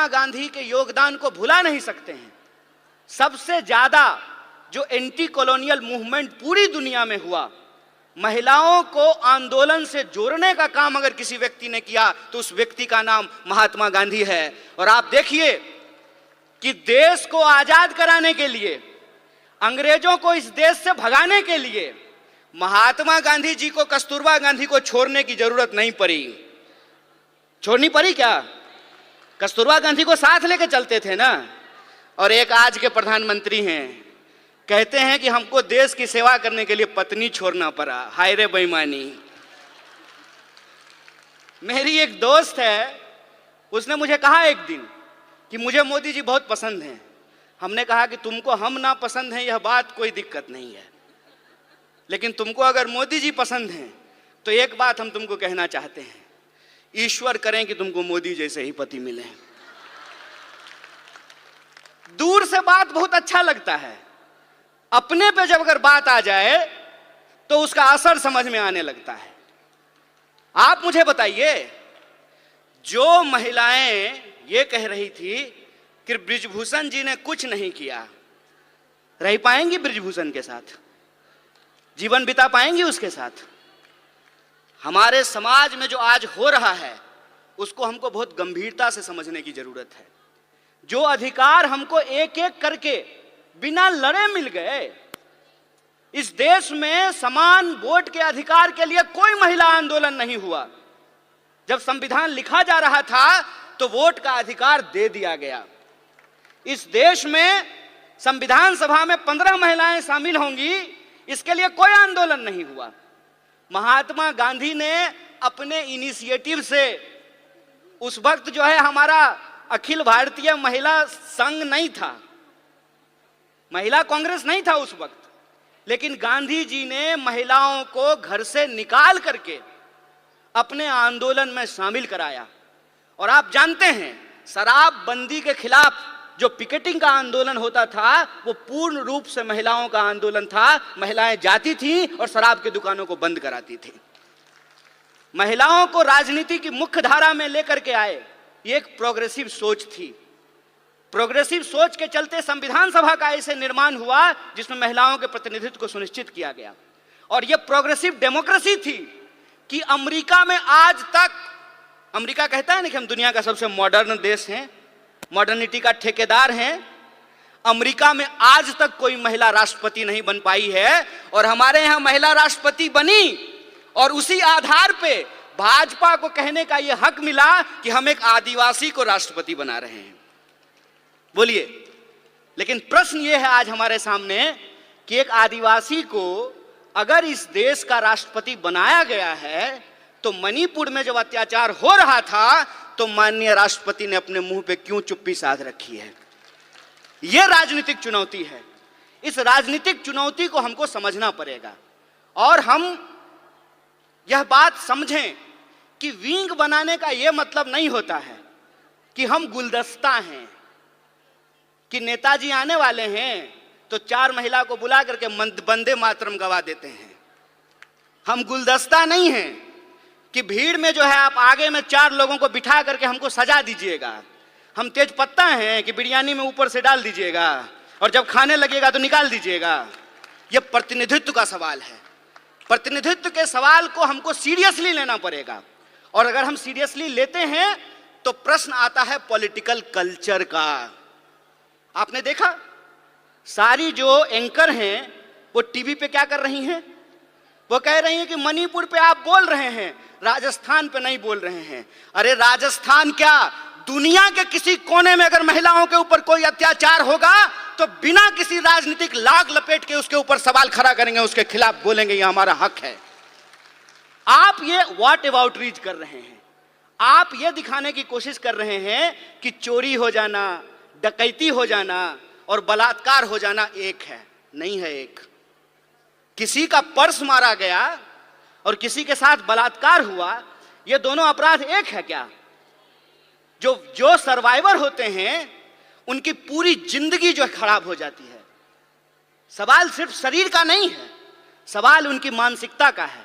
महात्मा गांधी के योगदान को भुला नहीं सकते हैं। सबसे ज्यादा जो एंटी कॉलोनियल मूवमेंट पूरी दुनिया में हुआ, महिलाओं को आंदोलन से जोड़ने का काम अगर किसी व्यक्ति ने किया तो उस व्यक्ति का नाम महात्मा गांधी है। और आप देखिए कि देश को आजाद कराने के लिए, अंग्रेजों को इस देश से भगाने के लिए महात्मा गांधी जी को कस्तूरबा गांधी को छोड़ने की जरूरत नहीं पड़ी। छोड़नी पड़ी क्या? कस्तूरबा गांधी को साथ लेके चलते थे ना। और एक आज के प्रधानमंत्री हैं, कहते हैं कि हमको देश की सेवा करने के लिए पत्नी छोड़ना पड़ा। हाय रे बेईमानी। मेरी एक दोस्त है, उसने मुझे कहा एक दिन कि मुझे मोदी जी बहुत पसंद हैं। हमने कहा कि तुमको हम ना पसंद हैं यह बात कोई दिक्कत नहीं है, लेकिन तुमको अगर मोदी जी पसंद हैं तो एक बात हम तुमको कहना चाहते हैं, ईश्वर करें कि तुमको मोदी जैसे ही पति मिले। दूर से बात बहुत अच्छा लगता है, अपने पे जब अगर बात आ जाए तो उसका असर समझ में आने लगता है। आप मुझे बताइए, जो महिलाएं ये कह रही थी कि बृजभूषण जी ने कुछ नहीं किया, रह पाएंगी बृजभूषण के साथ? जीवन बिता पाएंगी उसके साथ? हमारे समाज में जो आज हो रहा है उसको हमको बहुत गंभीरता से समझने की जरूरत है। जो अधिकार हमको एक एक करके बिना लड़े मिल गए, इस देश में समान वोट के अधिकार के लिए कोई महिला आंदोलन नहीं हुआ। जब संविधान लिखा जा रहा था तो वोट का अधिकार दे दिया गया। इस देश में संविधान सभा में 15 महिलाएं शामिल होंगी, इसके लिए कोई आंदोलन नहीं हुआ। महात्मा गांधी ने अपने इनिशिएटिव से, उस वक्त जो है हमारा अखिल भारतीय महिला संघ नहीं था, महिला कांग्रेस नहीं था उस वक्त, लेकिन गांधी जी ने महिलाओं को घर से निकाल करके अपने आंदोलन में शामिल कराया। और आप जानते हैं, शराबबंदी के खिलाफ जो पिकेटिंग का आंदोलन होता था वो पूर्ण रूप से महिलाओं का आंदोलन था। महिलाएं जाती थी और शराब की दुकानों को बंद कराती थी। महिलाओं को राजनीति की मुख्य धारा में लेकर के आए, ये एक प्रोग्रेसिव सोच थी। प्रोग्रेसिव सोच के चलते संविधान सभा का ऐसे निर्माण हुआ जिसमें महिलाओं के प्रतिनिधित्व को सुनिश्चित किया गया। और यह प्रोग्रेसिव डेमोक्रेसी थी कि अमेरिका में आज तक, अमेरिका कहता है ना कि हम दुनिया का सबसे मॉडर्न देश हैं, मॉडर्निटी का ठेकेदार हैं, अमेरिका में आज तक कोई महिला राष्ट्रपति नहीं बन पाई है। और हमारे यहाँ महिला राष्ट्रपति बनी और उसी आधार पे भाजपा को कहने का यह हक मिला कि हम एक आदिवासी को राष्ट्रपति बना रहे हैं। बोलिए, लेकिन प्रश्न यह है आज हमारे सामने कि एक आदिवासी को अगर इस देश का राष्ट्रपति बनाया गया है तो मणिपुर में जब अत्याचार हो रहा था तो माननीय राष्ट्रपति ने अपने मुंह पे क्यों चुप्पी साध रखी है? यह राजनीतिक चुनौती है। इस राजनीतिक चुनौती को हमको समझना पड़ेगा और हम यह बात समझें कि विंग बनाने का यह मतलब नहीं होता है कि हम गुलदस्ता हैं, कि नेताजी आने वाले हैं तो 4 महिला को बुला करके वंदे मातरम गवा देते हैं। हम गुलदस्ता नहीं हैं कि भीड़ में जो है आप आगे में 4 लोगों को बिठा करके हमको सजा दीजिएगा। हम तेज पत्ता हैं कि बिरयानी में ऊपर से डाल दीजिएगा और जब खाने लगेगा तो निकाल दीजिएगा। यह प्रतिनिधित्व का सवाल है। प्रतिनिधित्व के सवाल को हमको सीरियसली लेना पड़ेगा और अगर हम सीरियसली लेते हैं तो प्रश्न आता है पॉलिटिकल कल्चर का। आपने देखा, सारी जो एंकर हैं वो टीवी पे क्या कर रही हैं? वो कह रही हैं कि मणिपुर पे आप बोल रहे हैं, राजस्थान पे नहीं बोल रहे हैं। अरे राजस्थान क्या, दुनिया के किसी कोने में अगर महिलाओं के ऊपर कोई अत्याचार होगा तो बिना किसी राजनीतिक लाग लपेट के उसके ऊपर सवाल खड़ा करेंगे, उसके खिलाफ बोलेंगे, ये हमारा हक है। आप ये व्हाट अबाउट रीच कर रहे हैं। आप ये दिखाने की कोशिश कर रहे हैं कि चोरी हो जाना, डकैती हो जाना और बलात्कार हो जाना एक है। नहीं है एक। किसी का पर्स मारा गया और किसी के साथ बलात्कार हुआ, ये दोनों अपराध एक है क्या? जो सर्वाइवर होते हैं उनकी पूरी जिंदगी जो खराब हो जाती है। सवाल सिर्फ शरीर का नहीं है, सवाल उनकी मानसिकता का है,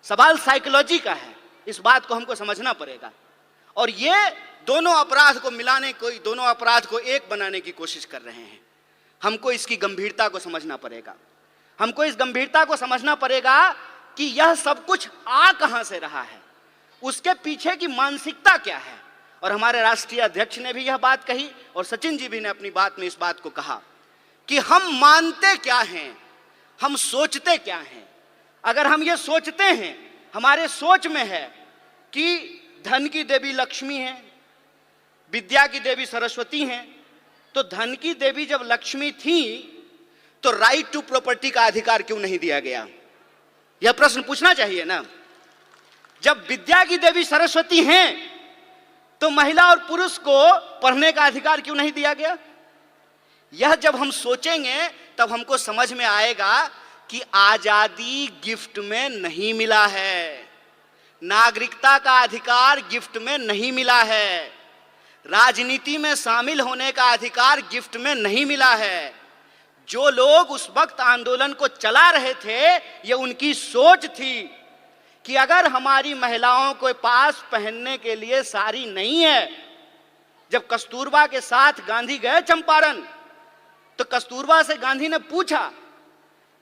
सवाल साइकोलॉजी का है। इस बात को हमको समझना पड़ेगा और ये दोनों अपराध को मिलाने को, दोनों अपराध को एक बनाने की कोशिश कर रहे हैं। हमको इसकी गंभीरता को समझना पड़ेगा। हमको इस गंभीरता को समझना पड़ेगा कि यह सब कुछ आ कहां से रहा है, उसके पीछे की मानसिकता क्या है। और हमारे राष्ट्रीय अध्यक्ष ने भी यह बात कही और सचिन जी भी ने अपनी बात में इस बात को कहा कि हम मानते क्या हैं, हम सोचते क्या हैं। अगर हम ये सोचते हैं, हमारे सोच में है कि धन की देवी लक्ष्मी है, विद्या की देवी सरस्वती हैं, तो धन की देवी जब लक्ष्मी थी तो राइट टू प्रॉपर्टी का अधिकार क्यों नहीं दिया गया? यह प्रश्न पूछना चाहिए ना। जब विद्या की देवी सरस्वती हैं तो महिला और पुरुष को पढ़ने का अधिकार क्यों नहीं दिया गया? यह जब हम सोचेंगे तब हमको समझ में आएगा कि आजादी गिफ्ट में नहीं मिला है, नागरिकता का अधिकार गिफ्ट में नहीं मिला है, राजनीति में शामिल होने का अधिकार गिफ्ट में नहीं मिला है। जो लोग उस वक्त आंदोलन को चला रहे थे, ये उनकी सोच थी कि अगर हमारी महिलाओं के पास पहनने के लिए साड़ी नहीं है। जब कस्तूरबा के साथ गांधी गए चंपारण, तो कस्तूरबा से गांधी ने पूछा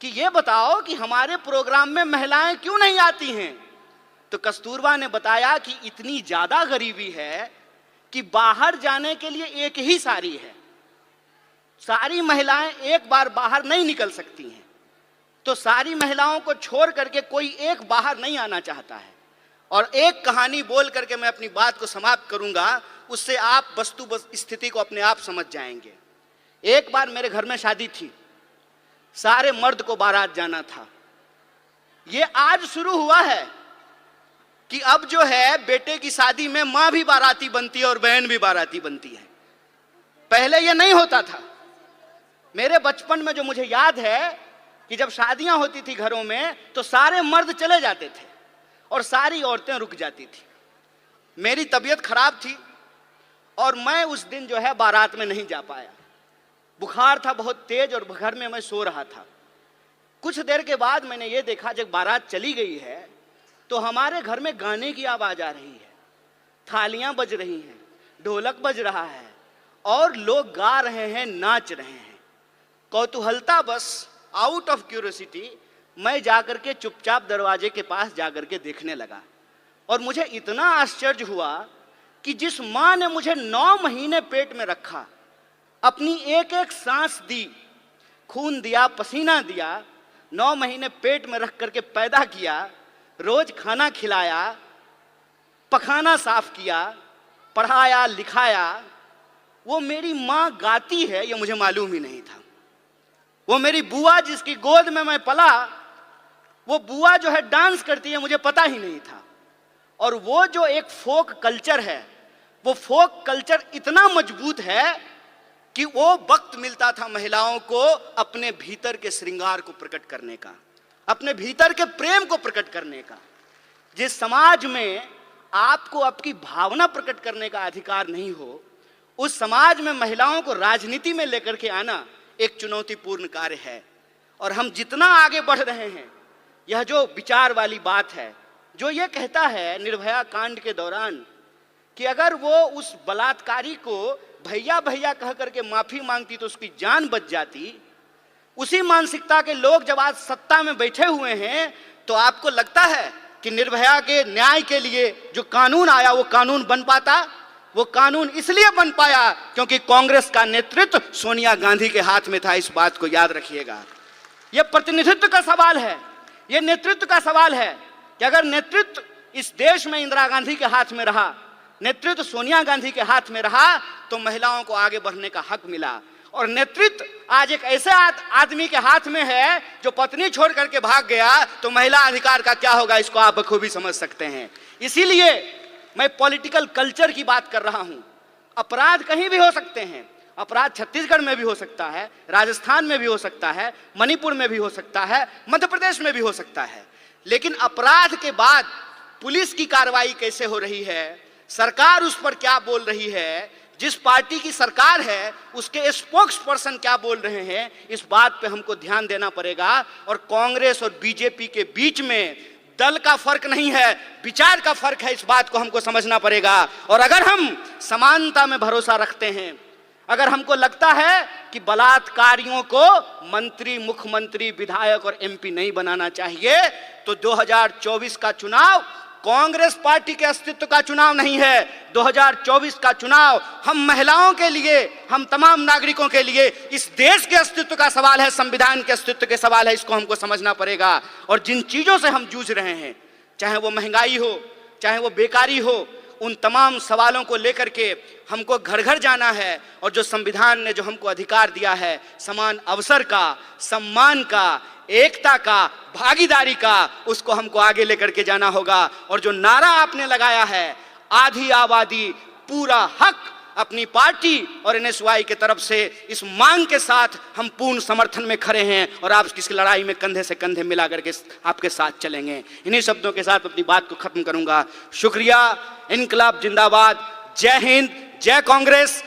कि ये बताओ कि हमारे प्रोग्राम में महिलाएं क्यों नहीं आती हैं? तो कस्तूरबा ने बताया कि इतनी ज्यादा गरीबी है कि बाहर जाने के लिए एक ही साड़ी है, सारी महिलाएं एक बार बाहर नहीं निकल सकती हैं, तो सारी महिलाओं को छोड़ करके कोई एक बाहर नहीं आना चाहता है। और एक कहानी बोल करके मैं अपनी बात को समाप्त करूंगा, उससे आप वस्तु स्थिति को अपने आप समझ जाएंगे। एक बार मेरे घर में शादी थी, सारे मर्द को बारात जाना था। ये आज शुरू हुआ है कि अब जो है बेटे की शादी में मां भी बाराती बनती है और बहन भी बाराती बनती है। पहले ये नहीं होता था। मेरे बचपन में जो मुझे याद है कि जब शादियां होती थी घरों में तो सारे मर्द चले जाते थे और सारी औरतें रुक जाती थी। मेरी तबीयत खराब थी और मैं उस दिन जो है बारात में नहीं जा पाया। बुखार था बहुत तेज और घर में मैं सो रहा था। कुछ देर के बाद मैंने ये देखा, जब बारात चली गई है तो हमारे घर में गाने की आवाज आ रही है, थालियां बज रही हैं, ढोलक बज रहा है और लोग गा रहे हैं, नाच रहे हैं। कौतूहलता बस, आउट ऑफ क्यूरियोसिटी, मैं जाकर के चुपचाप दरवाजे के पास जाकर के देखने लगा। और मुझे इतना आश्चर्य हुआ कि जिस मां ने मुझे 9 महीने पेट में रखा, अपनी एक एक सांस दी, खून दिया, पसीना दिया, 9 महीने पेट में रख करके पैदा किया, रोज खाना खिलाया, पखाना साफ किया, पढ़ाया लिखाया, वो मेरी मां गाती है ये मुझे मालूम ही नहीं था। वो मेरी बुआ जिसकी गोद में मैं पला, वो बुआ जो है डांस करती है, मुझे पता ही नहीं था। और वो जो एक फोक कल्चर है, वो फोक कल्चर इतना मजबूत है कि वो वक्त मिलता था महिलाओं को अपने भीतर के श्रृंगार को प्रकट करने का, अपने भीतर के प्रेम को प्रकट करने का। जिस समाज में आपको आपकी भावना प्रकट करने का अधिकार नहीं हो, उस समाज में महिलाओं को राजनीति में लेकर के आना एक चुनौतीपूर्ण कार्य है। और हम जितना आगे बढ़ रहे हैं, यह जो विचार वाली बात है, जो ये कहता है निर्भया कांड के दौरान कि अगर वो उस बलात्कारी को भैया भैया कह करके माफी मांगती तो उसकी जान बच जाती, उसी मानसिकता के लोग जब आज सत्ता में बैठे हुए हैं, तो आपको लगता है कि निर्भया के न्याय के लिए जो कानून आया वो कानून बन पाता? वो कानून इसलिए बन पाया क्योंकि कांग्रेस का नेतृत्व सोनिया गांधी के हाथ में था। इस बात को याद रखिएगा। यह प्रतिनिधित्व का सवाल है, यह नेतृत्व का सवाल है कि अगर नेतृत्व इस देश में इंदिरा गांधी के हाथ में रहा, नेतृत्व सोनिया गांधी के हाथ में रहा, तो महिलाओं को आगे बढ़ने का हक मिला। और नेतृत्व आज एक ऐसे आदमी के हाथ में है जो पत्नी छोड़ करके भाग गया, तो महिला अधिकार का क्या होगा, इसको आप बखूबी समझ सकते हैं। इसीलिए मैं पॉलिटिकल कल्चर की बात कर रहा हूं। अपराध कहीं भी हो सकते हैं, अपराध छत्तीसगढ़ में भी हो सकता है, राजस्थान में भी हो सकता है, मणिपुर में भी हो सकता है, मध्य प्रदेश में भी हो सकता है। लेकिन अपराध के बाद पुलिस की कार्रवाई कैसे हो रही है, सरकार उस पर क्या बोल रही है, जिस पार्टी की सरकार है उसके स्पोक्स पर्सन क्या बोल रहे हैं, इस बात पे हमको ध्यान देना पड़ेगा। और कांग्रेस और बीजेपी के बीच में दल का फर्क नहीं है, विचार का फर्क है। इस बात को हमको समझना पड़ेगा। और अगर हम समानता में भरोसा रखते हैं, अगर हमको लगता है कि बलात्कारियों को मंत्री, मुख्यमंत्री, विधायक और एमपी नहीं बनाना चाहिए, तो 2024 का चुनाव कांग्रेस पार्टी के अस्तित्व का चुनाव नहीं है। 2024 का चुनाव हम महिलाओं के लिए, हम तमाम नागरिकों के लिए, इस देश के अस्तित्व का सवाल है, संविधान के अस्तित्व के सवाल है। इसको हमको समझना पड़ेगा। और जिन चीजों से हम जूझ रहे हैं, चाहे वो महंगाई हो, चाहे वो बेकारी हो, उन तमाम सवालों को लेकर के हमको घर घर जाना है। और जो संविधान ने जो हमको अधिकार दिया है, समान अवसर का, सम्मान का, एकता का, भागीदारी का, उसको हमको आगे लेकर के जाना होगा। और जो नारा आपने लगाया है, आधी आबादी पूरा हक, अपनी पार्टी और एनएसयूआई की तरफ से इस मांग के साथ हम पूर्ण समर्थन में खड़े हैं और आप इस लड़ाई में कंधे से कंधे मिला करके आपके साथ चलेंगे। इन्हीं शब्दों के साथ अपनी बात को खत्म करूंगा। शुक्रिया। इनकलाब जिंदाबाद। जय हिंद, जय कांग्रेस।